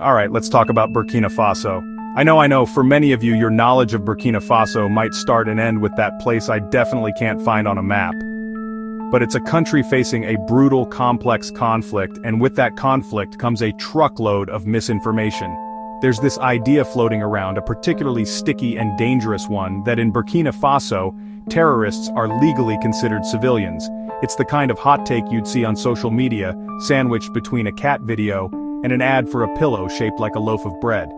Alright, let's talk about Burkina Faso. I know, for many of you, your knowledge of Burkina Faso might start and end with that place I definitely can't find on a map. But it's a country facing a brutal, complex conflict, and with that conflict comes a truckload of misinformation. There's this idea floating around, a particularly sticky and dangerous one, that in Burkina Faso, terrorists are legally considered civilians. It's the kind of hot take you'd see on social media, sandwiched between a cat video and an ad for a pillow shaped like a loaf of bread.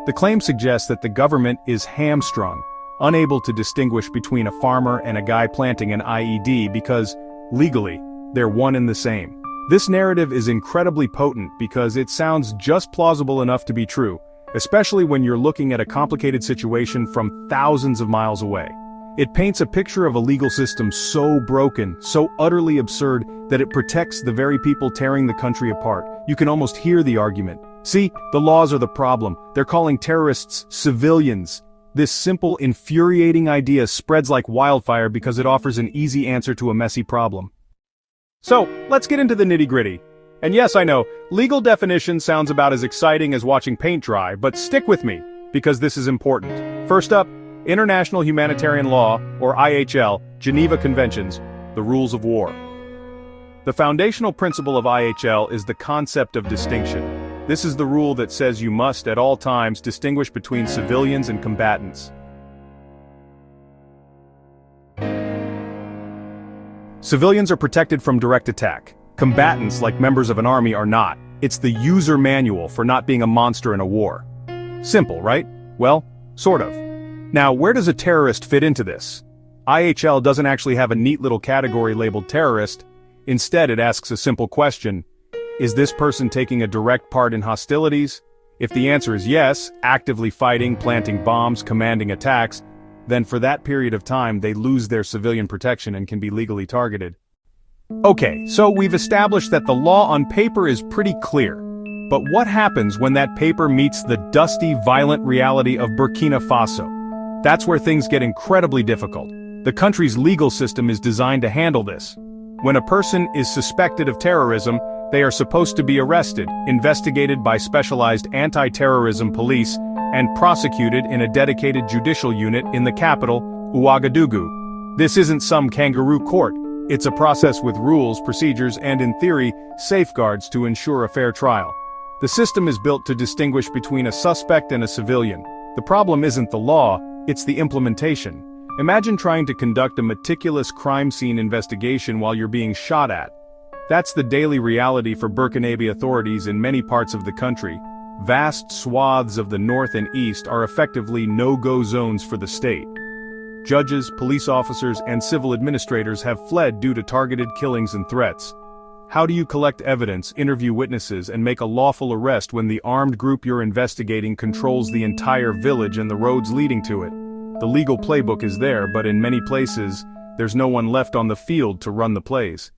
The claim suggests that the government is hamstrung, unable to distinguish between a farmer and a guy planting an IED because, legally, they're one and the same. This narrative is incredibly potent because it sounds just plausible enough to be true, especially when you're looking at a complicated situation from thousands of miles away. It paints a picture of a legal system so broken, so utterly absurd, that it protects the very people tearing the country apart. You can almost hear the argument. See, the laws are the problem. They're calling terrorists civilians. This simple, infuriating idea spreads like wildfire because it offers an easy answer to a messy problem. So, let's get into the nitty-gritty. And yes, I know, legal definition sounds about as exciting as watching paint dry, but stick with me, because this is important. First up, International Humanitarian Law, or IHL, Geneva Conventions, the rules of war. The foundational principle of IHL is the concept of distinction. This is the rule that says you must, at all times, distinguish between civilians and combatants. Civilians are protected from direct attack. Combatants, like members of an army, are not. It's the user manual for not being a monster in a war. Simple, right? Well, sort of. Now, where does a terrorist fit into this? IHL doesn't actually have a neat little category labeled terrorist. Instead, it asks a simple question. Is this person taking a direct part in hostilities? If the answer is yes, actively fighting, planting bombs, commanding attacks, then for that period of time they lose their civilian protection and can be legally targeted. Okay, so we've established that the law on paper is pretty clear. But what happens when that paper meets the dusty, violent reality of Burkina Faso? That's where things get incredibly difficult. The country's legal system is designed to handle this. When a person is suspected of terrorism, they are supposed to be arrested, investigated by specialized anti-terrorism police, and prosecuted in a dedicated judicial unit in the capital, Ouagadougou. This isn't some kangaroo court. It's a process with rules, procedures, and in theory, safeguards to ensure a fair trial. The system is built to distinguish between a suspect and a civilian. The problem isn't the law, it's the implementation. Imagine trying to conduct a meticulous crime scene investigation while you're being shot at. That's the daily reality for Burkinabe authorities in many parts of the country. Vast swaths of the north and east are effectively no-go zones for the state. Judges, police officers, and civil administrators have fled due to targeted killings and threats. How do you collect evidence, interview witnesses, and make a lawful arrest when the armed group you're investigating controls the entire village and the roads leading to it? The legal playbook is there, but in many places, there's no one left on the field to run the plays.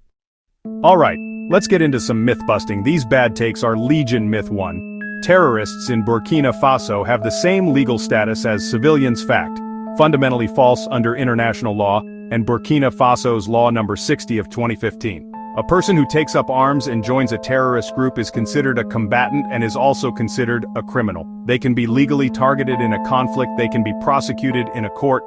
Alright, let's get into some myth-busting. These bad takes are Legion Myth 1. Terrorists in Burkina Faso have the same legal status as civilians. Fact. Fundamentally false under international law, and Burkina Faso's Law Number 60 of 2015. A person who takes up arms and joins a terrorist group is considered a combatant and is also considered a criminal. They can be legally targeted in a conflict, they can be prosecuted in a court.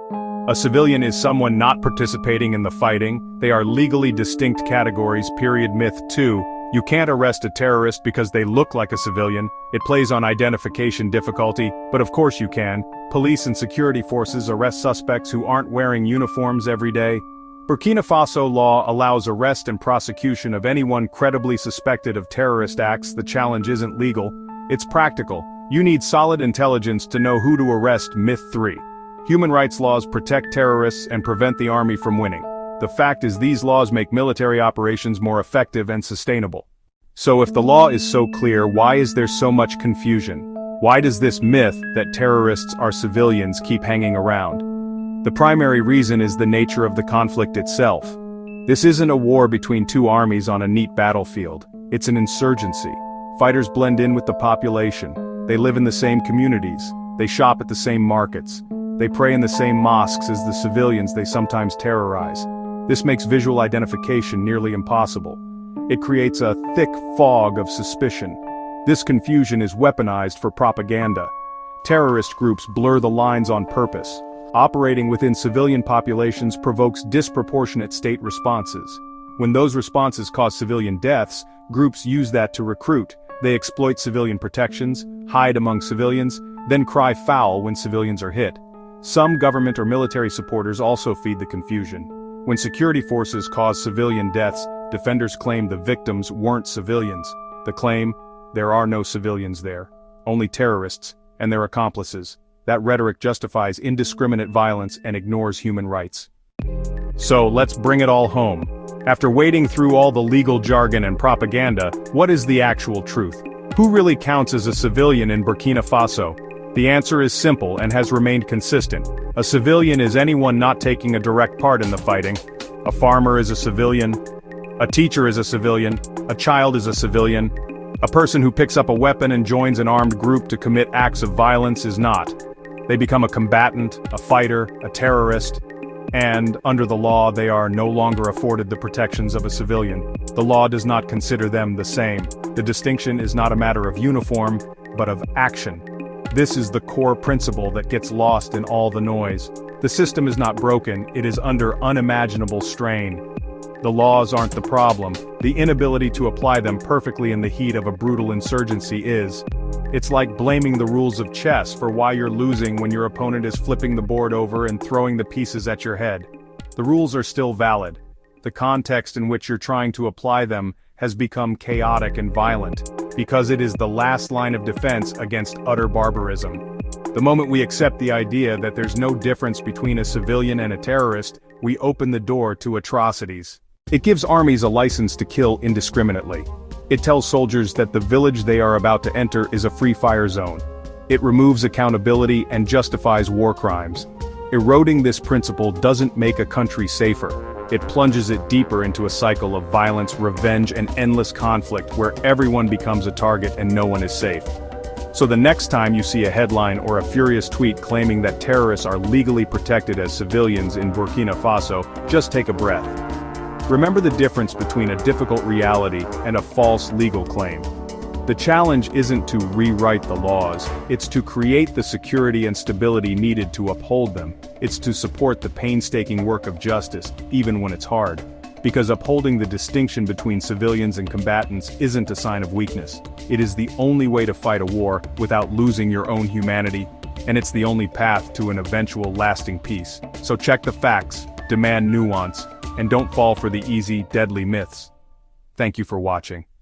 A civilian is someone not participating in the fighting. They are legally distinct categories. Myth 2. You can't arrest a terrorist because they look like a civilian. It plays on identification difficulty, but of course you can. Police and security forces arrest suspects who aren't wearing uniforms every day. Burkina Faso law allows arrest and prosecution of anyone credibly suspected of terrorist acts. The challenge isn't legal, it's practical. You need solid intelligence to know who to arrest. Myth 3. Human rights laws protect terrorists and prevent the army from winning. The fact is these laws make military operations more effective and sustainable. So if the law is so clear, why is there so much confusion? Why does this myth that terrorists are civilians keep hanging around? The primary reason is the nature of the conflict itself. This isn't a war between two armies on a neat battlefield. It's an insurgency. Fighters blend in with the population. They live in the same communities. They shop at the same markets. They pray in the same mosques as the civilians they sometimes terrorize. This makes visual identification nearly impossible. It creates a thick fog of suspicion. This confusion is weaponized for propaganda. Terrorist groups blur the lines on purpose. Operating within civilian populations provokes disproportionate state responses. When those responses cause civilian deaths, groups use that to recruit. They exploit civilian protections, hide among civilians, then cry foul when civilians are hit. Some government or military supporters also feed the confusion. When security forces cause civilian deaths, defenders claim the victims weren't civilians. The claim, there are no civilians there, only terrorists and their accomplices. That rhetoric justifies indiscriminate violence and ignores human rights. So let's bring it all home. After wading through all the legal jargon and propaganda, what is the actual truth? Who really counts as a civilian in Burkina Faso? The answer is simple and has remained consistent. A civilian is anyone not taking a direct part in the fighting. A farmer is a civilian. A teacher is a civilian. A child is a civilian. A person who picks up a weapon and joins an armed group to commit acts of violence is not. They become a combatant, a fighter, a terrorist, and, under the law, they are no longer afforded the protections of a civilian. The law does not consider them the same. The distinction is not a matter of uniform, but of action. This is the core principle that gets lost in all the noise. The system is not broken, it is under unimaginable strain. The laws aren't the problem. The inability to apply them perfectly in the heat of a brutal insurgency is. It's like blaming the rules of chess for why you're losing when your opponent is flipping the board over and throwing the pieces at your head. The rules are still valid. The context in which you're trying to apply them has become chaotic and violent, because it is the last line of defense against utter barbarism. The moment we accept the idea that there's no difference between a civilian and a terrorist, we open the door to atrocities. It gives armies a license to kill indiscriminately. It tells soldiers that the village they are about to enter is a free-fire zone. It removes accountability and justifies war crimes. Eroding this principle doesn't make a country safer. It plunges it deeper into a cycle of violence, revenge, and endless conflict where everyone becomes a target and no one is safe. So the next time you see a headline or a furious tweet claiming that terrorists are legally protected as civilians in Burkina Faso, just take a breath. Remember the difference between a difficult reality and a false legal claim. The challenge isn't to rewrite the laws, it's to create the security and stability needed to uphold them. It's to support the painstaking work of justice, even when it's hard. Because upholding the distinction between civilians and combatants isn't a sign of weakness. It is the only way to fight a war without losing your own humanity, and it's the only path to an eventual lasting peace. So check the facts, demand nuance, and don't fall for the easy, deadly myths. Thank you for watching.